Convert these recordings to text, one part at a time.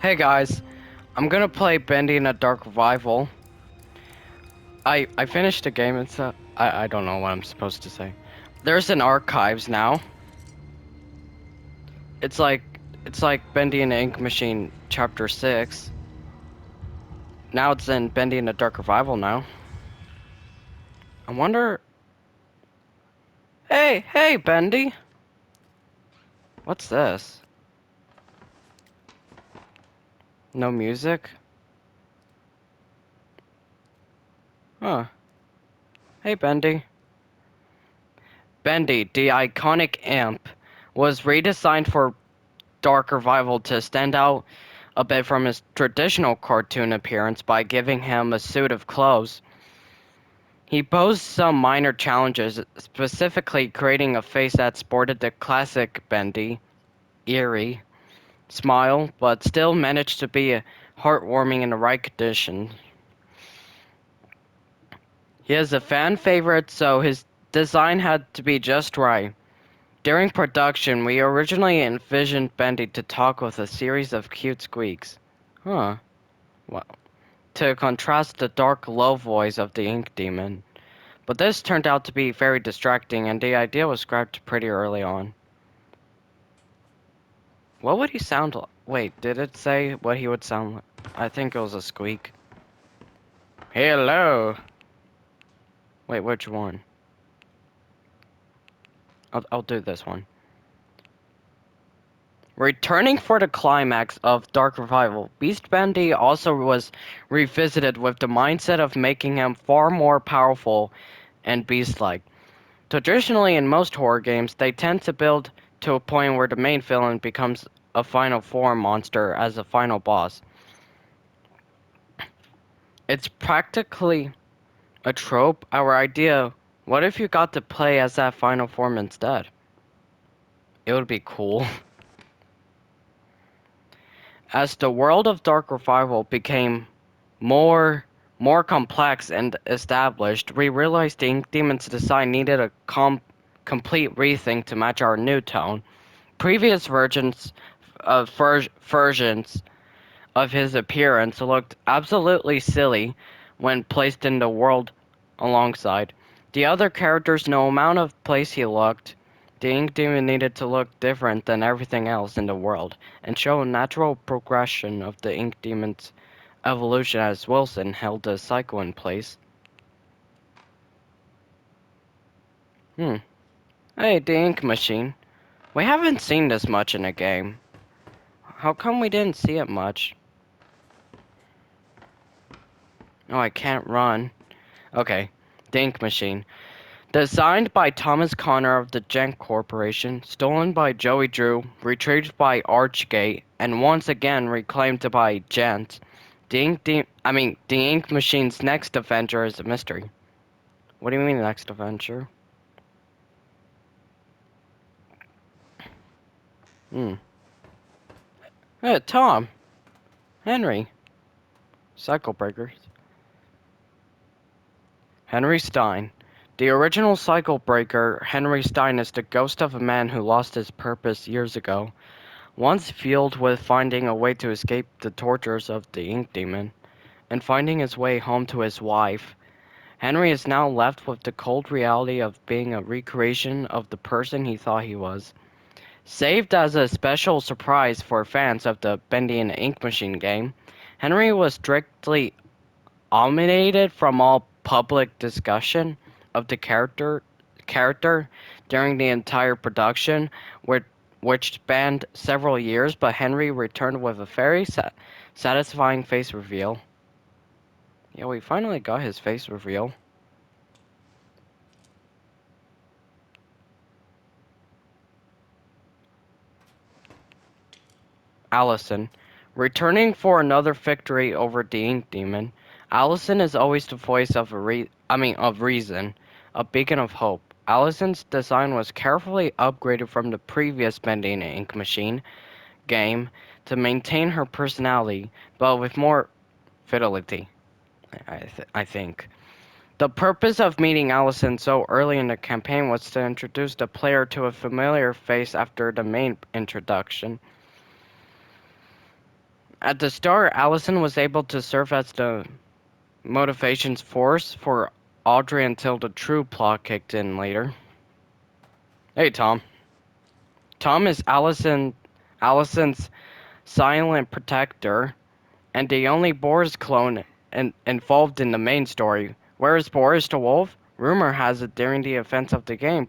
Hey guys, I'm gonna play Bendy in a Dark Revival. I finished the game. I don't know what I'm supposed to say. There's an archives now. It's like Bendy and the Ink Machine Chapter 6. Now it's in Bendy in a Dark Revival now. I wonder. Hey Bendy, what's this? No music? Huh. Hey Bendy. Bendy, the iconic imp, was redesigned for Dark Revival to stand out a bit from his traditional cartoon appearance by giving him a suit of clothes. He posed some minor challenges, specifically creating a face that sported the classic Bendy, eerie smile, but still managed to be heartwarming in the right condition. He is a fan favorite, so his design had to be just right. During production, we originally envisioned Bendy to talk with a series of cute squeaks. Huh. Well, to contrast the dark, low voice of the Ink Demon. But this turned out to be very distracting, and the idea was scrapped pretty early on. What would he sound like? Wait, did it say what he would sound like? I think it was a squeak. Hello! Wait, which one? I'll do this one. Returning for the climax of Dark Revival, Beast Bendy also was revisited with the mindset of making him far more powerful and beast-like. Traditionally, in most horror games, they tend to build to a point where the main villain becomes a final form monster as a final boss. It's practically a trope. Our idea, what if you got to play as that final form instead? It would be cool. As the world of Dark Revival became more more complex and established, we realized the Ink Demon's design needed a complete rethink to match our new tone. Previous versions of his appearance looked absolutely silly when placed in the world alongside the other characters. No amount of place he looked, the Ink Demon needed to look different than everything else in the world and show a natural progression of the Ink Demon's evolution as Wilson held the cycle in place. Hmm. Hey, the Ink Machine. We haven't seen this much in a game. How come we didn't see it much? Oh, I can't run. Okay. The Ink Machine. Designed by Thomas Connor of the Gent Corporation, stolen by Joey Drew, retrieved by Archgate, and once again reclaimed by Gent. The Ink Machine's next adventure is a mystery. What do you mean next adventure? Hmm. Hey, Tom. Henry. Cycle Breakers. Henry Stein. The original Cycle Breaker, Henry Stein, is the ghost of a man who lost his purpose years ago. Once fueled with finding a way to escape the tortures of the Ink Demon and finding his way home to his wife, Henry is now left with the cold reality of being a recreation of the person he thought he was. Saved as a special surprise for fans of the Bendy and Ink Machine game, Henry was strictly omitted from all public discussion of the character during the entire production, which spanned several years, but Henry returned with a very satisfying face reveal. Yeah, we finally got his face reveal. Allison. Returning for another victory over the Ink Demon, Allison is always the voice of of reason, a beacon of hope. Allison's design was carefully upgraded from the previous Bending Ink Machine game to maintain her personality, but with more fidelity, I think. The purpose of meeting Allison so early in the campaign was to introduce the player to a familiar face after the main introduction. At the start, Allison was able to serve as the motivations force for Audrey until the true plot kicked in later. Hey, Tom. Tom is Allison's silent protector and the only Boris clone involved in the main story. Where is Boris the wolf? Rumor has it during the events of the game,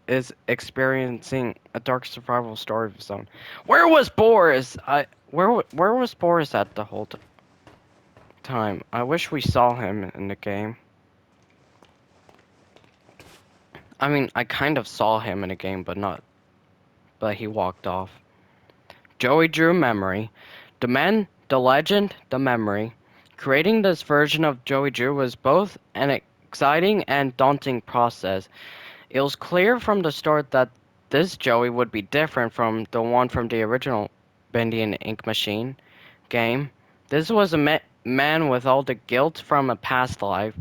is experiencing a dark survival story of his own. Where was Boris? Where was Boris at the whole time? I wish we saw him in the game. I mean, I kind of saw him in the game, but he walked off. Joey Drew memory. The legend, the memory. Creating this version of Joey Drew was both an exciting and daunting process. It was clear from the start that this Joey would be different from the one from the original Bendy and Ink Machine game. This was a man with all the guilt from a past life,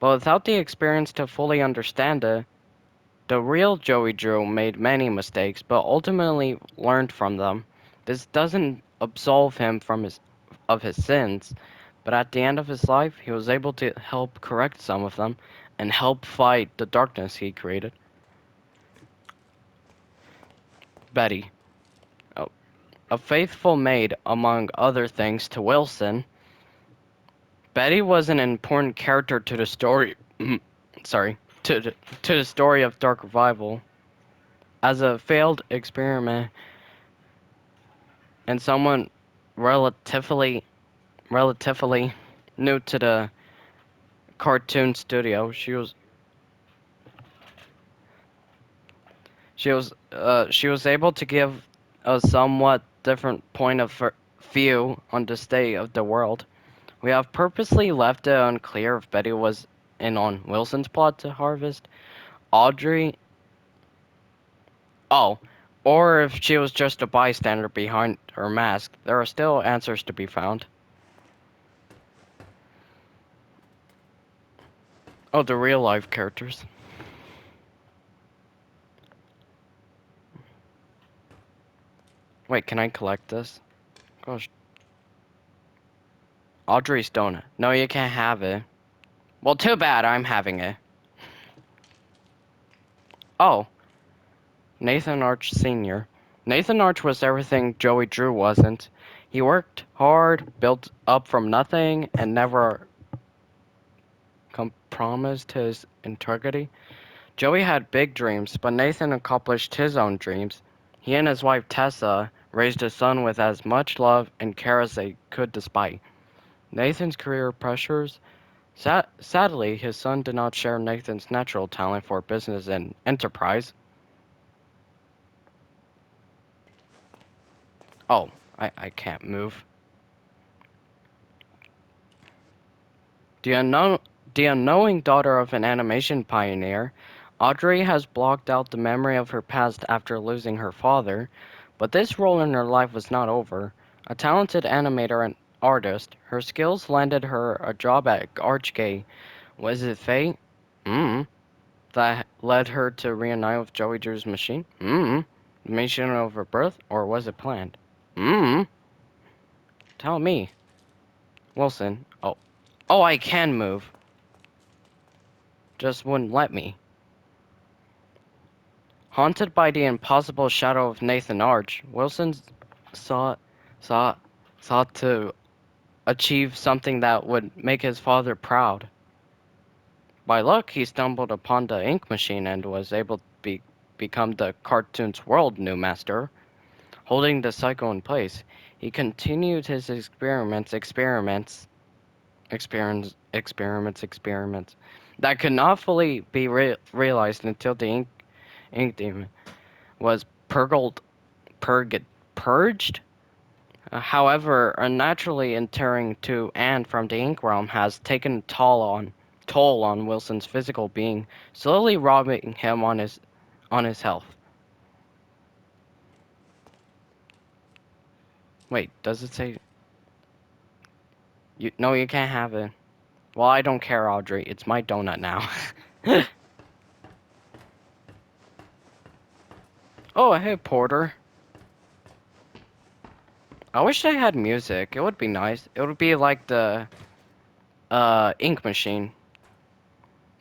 but without the experience to fully understand it. The real Joey Drew made many mistakes, but ultimately learned from them. This doesn't absolve him of his sins, but at the end of his life, he was able to help correct some of them and help fight the darkness he created. Betty, a, a faithful maid among other things to Wilson, Betty was an important character to the story. Sorry, to the story of Dark Revival. As a failed experiment and someone relatively relatively new to the cartoon studio, she was able to give a somewhat different point of view on the state of the world. We have purposely left it unclear if Betty was in on Wilson's plot to harvest Audrey. Oh, or if she was just a bystander behind her mask. There are still answers to be found. Oh, the real life characters. Wait, can I collect this? Gosh. Audrey's donut. No, you can't have it. Well, too bad I'm having it. Oh, Nathan Arch Sr. Nathan Arch was everything Joey Drew wasn't. He worked hard, built up from nothing, and never compromised his integrity. Joey had big dreams, but Nathan accomplished his own dreams. He and his wife Tessa raised a son with as much love and care as they could despite Nathan's career pressures. Sadly, his son did not share Nathan's natural talent for business and enterprise. Oh, I can't move. The, unknown, the unknowing daughter of an animation pioneer, Audrey has blocked out the memory of her past after losing her father, but this role in her life was not over. A talented animator and artist, her skills landed her a job at Archgate. Was it fate? Hmm. That led her to reunite with Joey Drew's machine? Hmm. The machine of her birth? Or was it planned? Hmm. Tell me. Wilson. Oh. Oh, I can move. Just wouldn't let me. Haunted by the impossible shadow of Nathan Arch, Wilson sought, sought, sought to achieve something that would make his father proud. By luck, he stumbled upon the ink machine and was able to become the cartoon's world new master. Holding the cycle in place, he continued his experiments that could not fully be realized until the ink demon was purged. However, unnaturally entering to and from the ink realm has taken a toll on Wilson's physical being, slowly robbing him on his health. Wait, does it say you? No, you can't have it. Well, I don't care, Audrey. It's my donut now. Oh, hey, Porter. I wish they had music. It would be nice. It would be like the Ink Machine.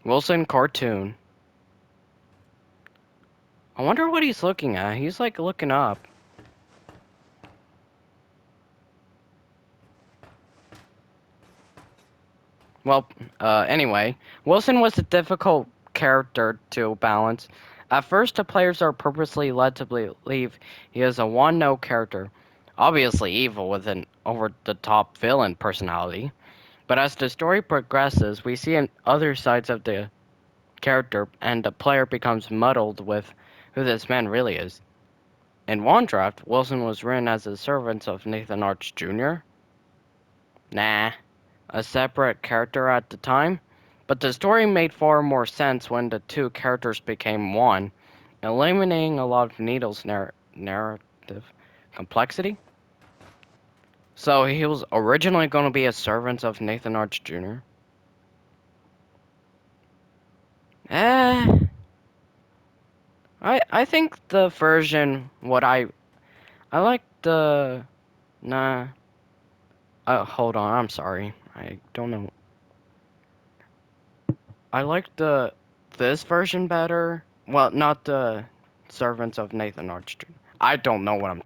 Wilson cartoon. I wonder what he's looking at. He's like looking up. Well, anyway, Wilson was a difficult character to balance. At first, the players are purposely led to believe he is a one-note character, obviously evil with an over-the-top villain personality. But as the story progresses, we see other sides of the character, and the player becomes muddled with who this man really is. In one draft, Wilson was written as a servant of Nathan Arch Jr. Nah, a separate character at the time, but the story made far more sense when the two characters became one, eliminating a lot of Needle's narrative complexity. So he was originally going to be a servant of Nathan Arch Jr. Eh, I think the version I like the nah. Hold on, I'm sorry. I don't know. I like the this version better. Well, not the Servants of Nathan Archer. I don't know what I'm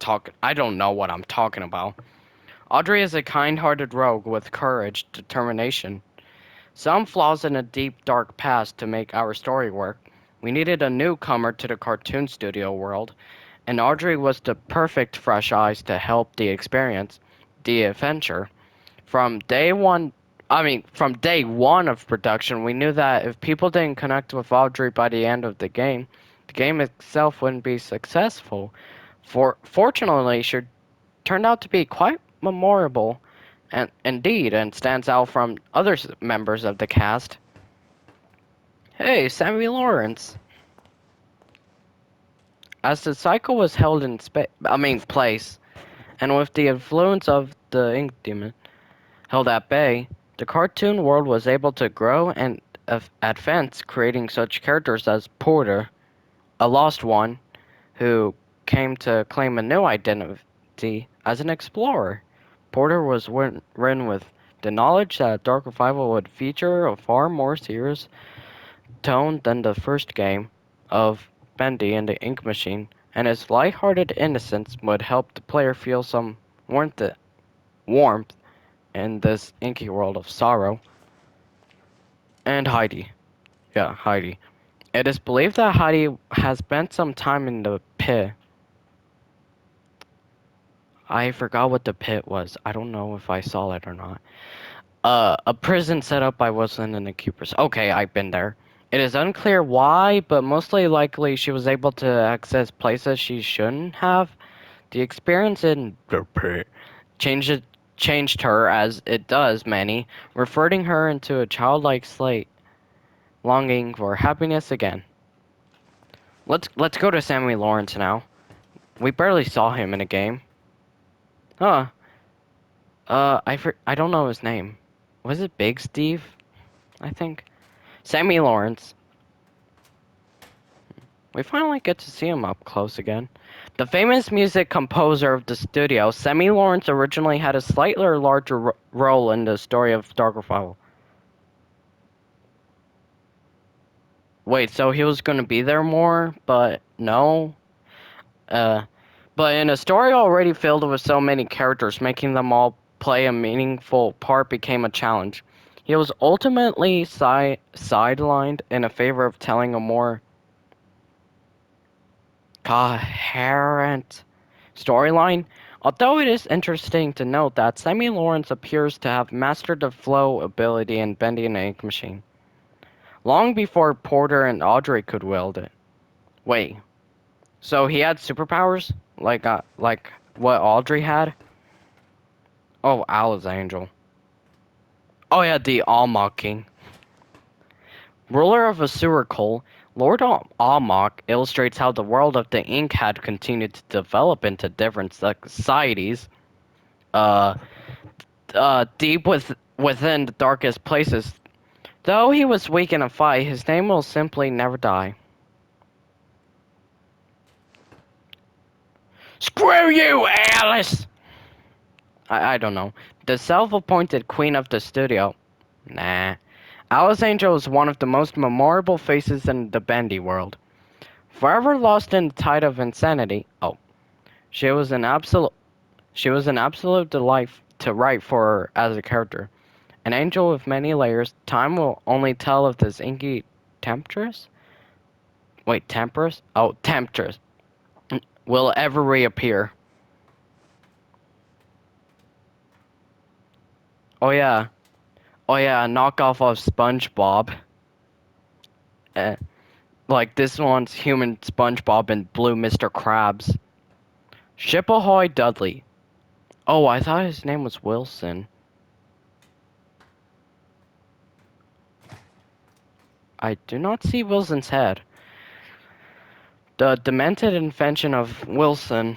talking about. Audrey is a kind-hearted rogue with courage, determination, some flaws in a deep, dark past to make our story work. We needed a newcomer to the cartoon studio world, and Audrey was the perfect fresh eyes to help the experience, the adventure. From day one of production, we knew that if people didn't connect with Audrey by the end of the game itself wouldn't be successful. Fortunately, she turned out to be quite memorable, and indeed, and stands out from other members of the cast. Hey, Sammy Lawrence. As the cycle was held in place, and with the influence of the Ink Demon held at bay, the cartoon world was able to grow and advance, creating such characters as Porter, a lost one who came to claim a new identity as an explorer. Porter was written with the knowledge that Dark Revival would feature a far more serious tone than the first game of Bendy and the Ink Machine, and his light-hearted innocence would help the player feel some warmth in this inky world of sorrow. And Heidi. Yeah, Heidi. It is believed that Heidi has spent some time in the pit. I forgot what the pit was. I don't know if I saw it or not. A prison set up by Wilson and the Cupers. Okay, I've been there. It is unclear why, but mostly likely she was able to access places she shouldn't have. The experience in the pit changed changed her as it does many, reverting her into a childlike slate, longing for happiness again. Let's go to Sammy Lawrence now. We barely saw him in a game. Huh. I don't know his name. Was it Big Steve? I think. Sammy Lawrence. We finally get to see him up close again. The famous music composer of the studio, Sammy Lawrence originally had a slightly larger role in the story of Darkerfile. Wait, so he was gonna be there more, but no? Uh, but in a story already filled with so many characters, making them all play a meaningful part became a challenge. He was ultimately sidelined in a favor of telling a more coherent storyline. Although it is interesting to note that Sammy Lawrence appears to have mastered the flow ability in Bendy and Ink Machine, long before Porter and Audrey could wield it. Wait, so he had superpowers? Like what Audrey had? Oh, Alice Angel. Oh yeah, the Almach King. Ruler of a sewer coal, Lord Almach illustrates how the world of the ink had continued to develop into different societies, uh, deep within the darkest places. Though he was weak in a fight, his name will simply never die. Screw you, Alice! I don't know. The self-appointed queen of the studio. Nah. Alice Angel is one of the most memorable faces in the Bendy world. Forever lost in the tide of insanity. Oh, she was an absolute delight to write for her as a character. An angel with many layers. Time will only tell if this inky temptress. Wait, temptress? Oh, temptress will ever reappear. Oh yeah. Oh yeah, a knockoff of SpongeBob. Uh, like this one's human SpongeBob and blue Mr. Krabs. Ship ahoy, Dudley. Oh, I thought his name was Wilson. I do not see Wilson's head. The demented invention of Wilson,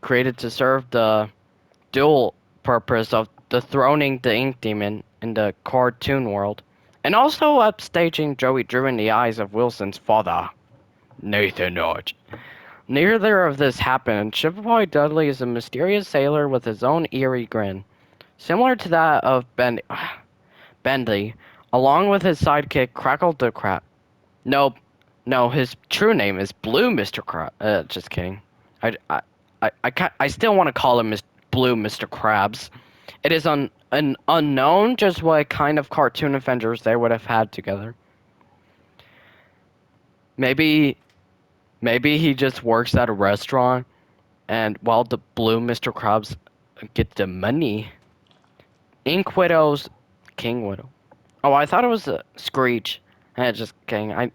created to serve the dual purpose of dethroning the Ink Demon in the cartoon world, and also upstaging Joey Drew in the eyes of Wilson's father, Nathan Hodge. Neither of this happened, and Shipboy Dudley is a mysterious sailor with his own eerie grin, similar to that of Bendy, along with his sidekick Crackle the Crab. No, no, his true name is Blue Mr. Crab. Just kidding. I still want to call him Blue Mr. Krabs. It is an unknown just what kind of cartoon adventures they would have had together. Maybe maybe he just works at a restaurant, and while the Blue Mr. Krabs get the money, Ink Widow's King Widow. Oh, I thought it was a Screech. Just kidding. I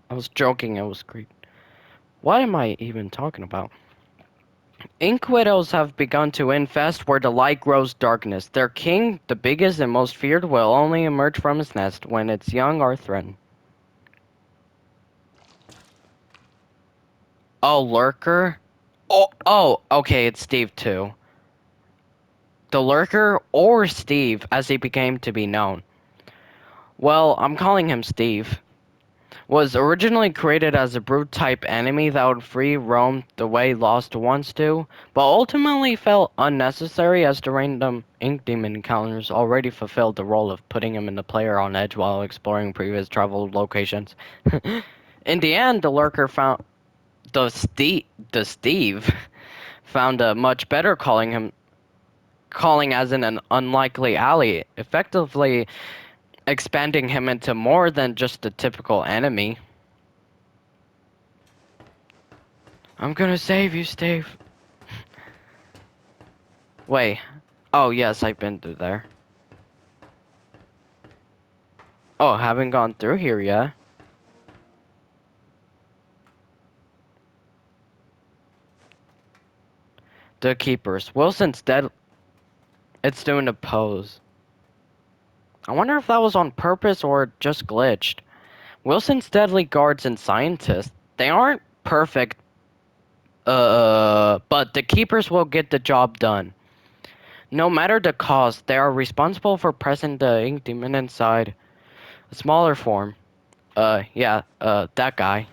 was joking. It was Screech. What am I even talking about? Ink Widows have begun to infest where the light grows darkness. Their king, the biggest and most feared, will only emerge from his nest when its young are threatened. Oh, Lurker? Oh, okay, it's Steve too. The Lurker, or Steve, as he became to be known. Well, I'm calling him Steve. Was originally created as a brute-type enemy that would free roam the way Lost once do, but ultimately felt unnecessary as the random Ink Demon encounters already fulfilled the role of putting him and the player on edge while exploring previous travel locations. In the end, the Lurker found the Steve found a much better calling as in an unlikely ally, effectively expanding him into more than just a typical enemy. I'm gonna save you, Steve. Wait. Oh, yes, I've been through there. Oh, haven't gone through here yet. The Keepers. Wilson's dead. It's doing a pose. I wonder if that was on purpose or just glitched. Wilson's deadly guards and scientists. They aren't perfect, but the Keepers will get the job done. No matter the cost, they are responsible for pressing the Ink Demon inside. A smaller form. Yeah, that guy.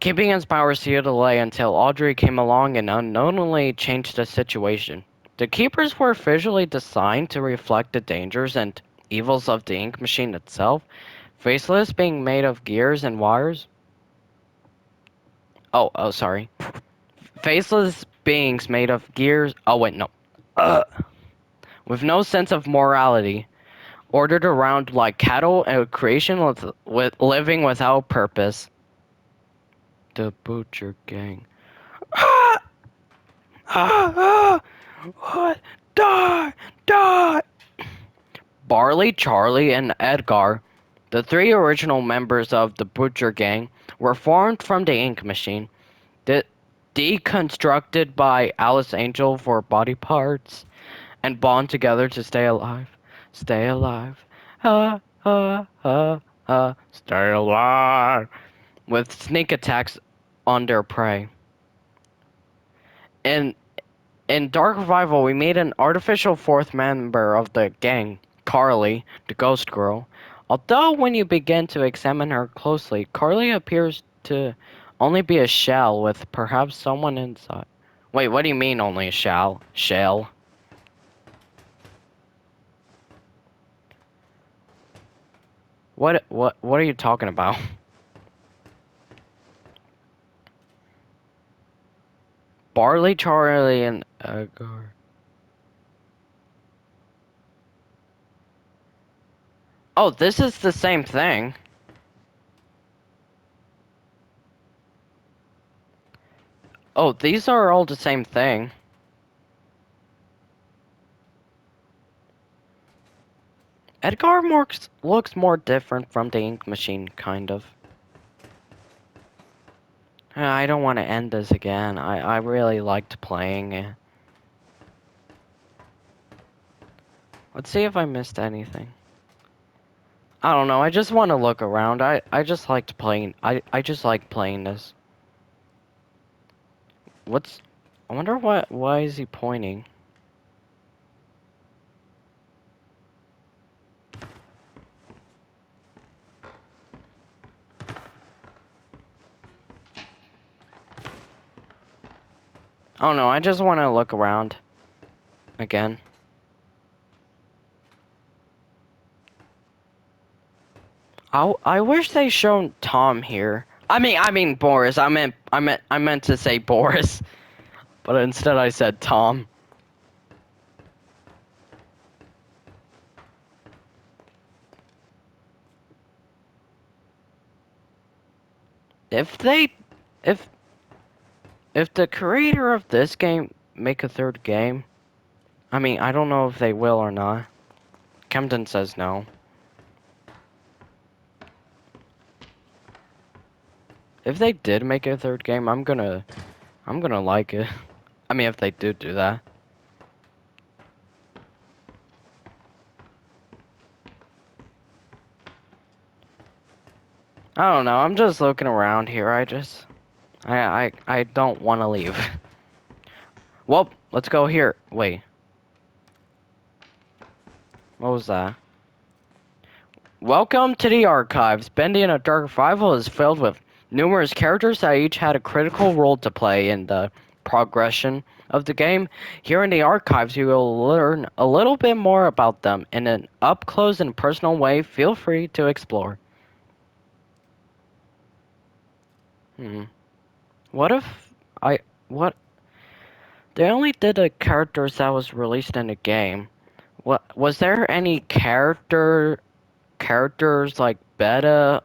Keeping his powers sealed away until Audrey came along and unknowingly changed the situation. The Keepers were visually designed to reflect the dangers and evils of the ink machine itself, faceless being made of gears and wires. Oh, sorry. Faceless beings made of gears. Oh, wait, no. With no sense of morality, ordered around like cattle and creation with living without purpose. The Butcher Gang. What? Die! Die! Barley, Charlie, and Edgar, the three original members of the Butcher Gang, were formed from the ink machine, deconstructed by Alice Angel for body parts, and bond together to stay alive. Stay alive. Stay alive. With sneak attacks on their prey. In In Dark Revival, we made an artificial fourth member of the gang, Carly, the ghost girl. Although when you begin to examine her closely, Carly appears to only be a shell with perhaps someone inside. Wait, what do you mean only a shell? Shell? What are you talking about? Barley, Charlie, and Edgar. Oh, this is the same thing. Oh, these are all the same thing. Edgar looks more different from the ink machine, kind of. I don't want to end this again. I really liked playing it. Let's see if I missed anything. I don't know, I just want to look around. I just liked playing. I just like playing this. What's... I wonder why is he pointing? I don't know, I just want to look around. Again. I wish they shown Tom here. I mean Boris. I meant to say Boris, but instead I said Tom. If they, if if the creator of this game make a third game, I don't know if they will or not. Kempton says no. If they did make a third game, I'm gonna like it. If they do that. I don't know. I'm just looking around here. I don't want to leave. Well, let's go here. Wait. What was that? Welcome to the archives. Bendy in a Dark Revival is filled with numerous characters that each had a critical role to play in the progression of the game. Here in the archives, you will learn a little bit more about them in an up-close and personal way. Feel free to explore. What if I... What... They only did the characters that was released in the game. What... Was there any characters like beta?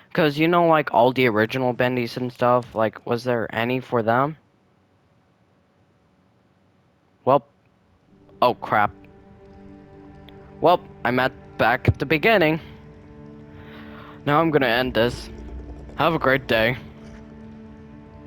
Because you know, like, all the original Bendys and stuff, like, was there any for them? Well, oh crap. Well, I'm back at the beginning. Now I'm gonna end this. Have a great day.